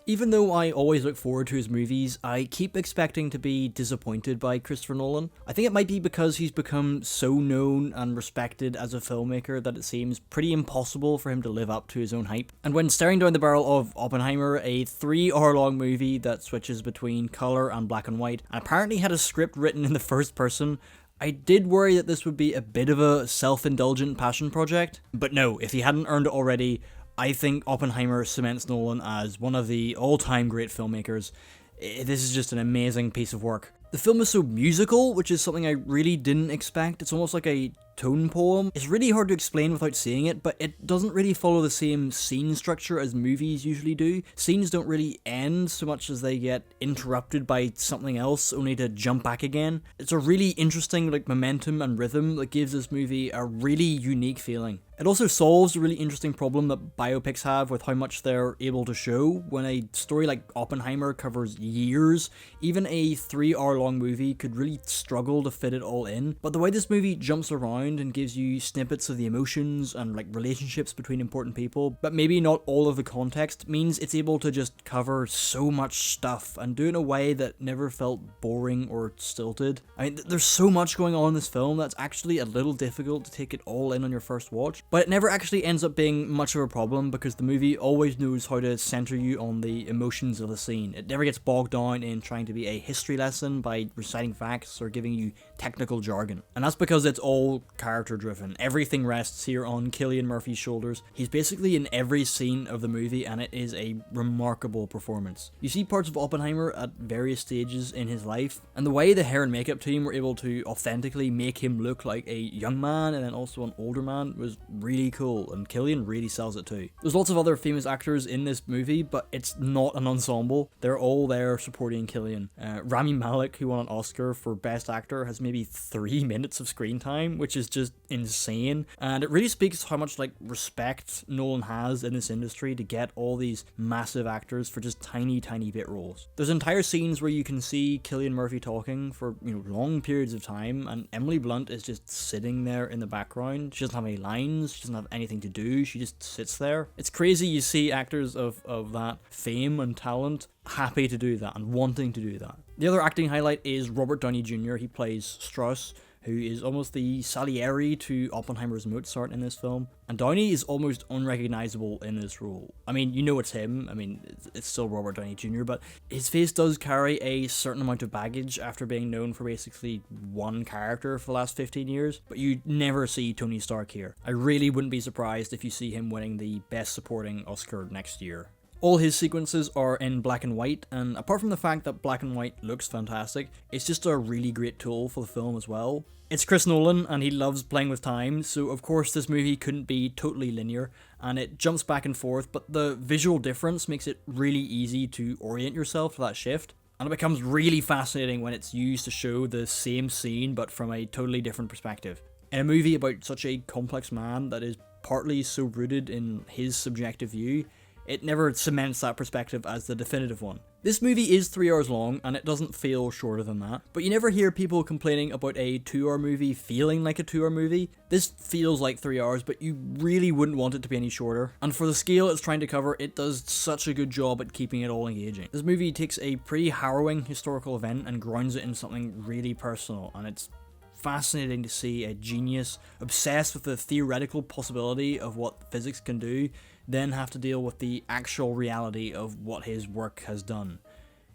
Even though I always look forward to his movies, I keep expecting to be disappointed by Christopher Nolan. I think it might be because he's become so known and respected as a filmmaker that it seems pretty impossible for him to live up to his own hype. And when staring down the barrel of Oppenheimer, a 3-hour-long movie that switches between colour and black and white, and apparently had a script written in the first person, I did worry that this would be a bit of a self-indulgent passion project. But no, if he hadn't earned it already, I think Oppenheimer cements Nolan as one of the all-time great filmmakers. This is just an amazing piece of work. The film is so musical, which is something I really didn't expect. It's almost like a tone poem. It's really hard to explain without seeing it, but it doesn't really follow the same scene structure as movies usually do. Scenes don't really end so much as they get interrupted by something else, only to jump back again. It's a really interesting momentum and rhythm that gives this movie a really unique feeling. It also solves a really interesting problem that biopics have with how much they're able to show. When a story like Oppenheimer covers years, even a 3-hour-long movie could really struggle to fit it all in. But the way this movie jumps around and gives you snippets of the emotions and relationships between important people, but maybe not all of the context, means it's able to just cover so much stuff and do it in a way that never felt boring or stilted. I mean, there's so much going on in this film that's actually a little difficult to take it all in on your first watch. But it never actually ends up being much of a problem because the movie always knows how to center you on the emotions of the scene. It never gets bogged down in trying to be a history lesson by reciting facts or giving you technical jargon. And that's because it's all character driven. Everything rests here on Cillian Murphy's shoulders. He's basically in every scene of the movie and it is a remarkable performance. You see parts of Oppenheimer at various stages in his life, and the way the hair and makeup team were able to authentically make him look like a young man and then also an older man was really cool, and Cillian really sells it too. There's lots of other famous actors in this movie, but it's not an ensemble. They're all there supporting Cillian. Rami Malek, who won an Oscar for Best Actor, has maybe 3 minutes of screen time, which is just insane, and it really speaks how much respect Nolan has in this industry to get all these massive actors for just tiny bit roles. There's entire scenes where you can see Cillian Murphy talking for long periods of time, and Emily Blunt is just sitting there in the background. She doesn't have any lines, she doesn't have anything to do, she just sits there. It's crazy you see actors of that fame and talent happy to do that and wanting to do that. The other acting highlight is Robert Downey Jr. He plays Strauss, who is almost the Salieri to Oppenheimer's Mozart in this film. And Downey is almost unrecognizable in this role. I mean, you know it's him. I mean, it's still Robert Downey Jr., but his face does carry a certain amount of baggage after being known for basically one character for the last 15 years. But you never see Tony Stark here. I really wouldn't be surprised if you see him winning the Best Supporting Oscar next year. All his sequences are in black and white, and apart from the fact that black and white looks fantastic, it's just a really great tool for the film as well. It's Chris Nolan, and he loves playing with time, so of course this movie couldn't be totally linear, and it jumps back and forth, but the visual difference makes it really easy to orient yourself to that shift. And it becomes really fascinating when it's used to show the same scene, but from a totally different perspective. In a movie about such a complex man that is partly so rooted in his subjective view, it never cements that perspective as the definitive one. This movie is 3 hours long, and it doesn't feel shorter than that, but you never hear people complaining about a 2-hour movie feeling like a 2-hour movie. This feels like 3 hours, but you really wouldn't want it to be any shorter. And for the scale it's trying to cover, it does such a good job at keeping it all engaging. This movie takes a pretty harrowing historical event and grounds it in something really personal, and it's fascinating to see a genius obsessed with the theoretical possibility of what physics can do, then have to deal with the actual reality of what his work has done.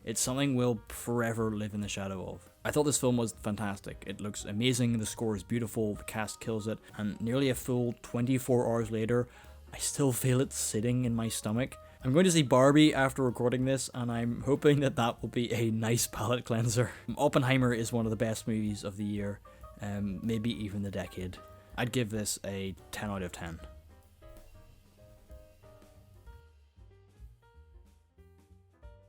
It's something we'll forever live in the shadow of. I thought this film was fantastic. It looks amazing, the score is beautiful, the cast kills it, and nearly a full 24 hours later, I still feel it sitting in my stomach. I'm going to see Barbie after recording this, and I'm hoping that that will be a nice palate cleanser. Oppenheimer is one of the best movies of the year, maybe even the decade. I'd give this a 10 out of 10.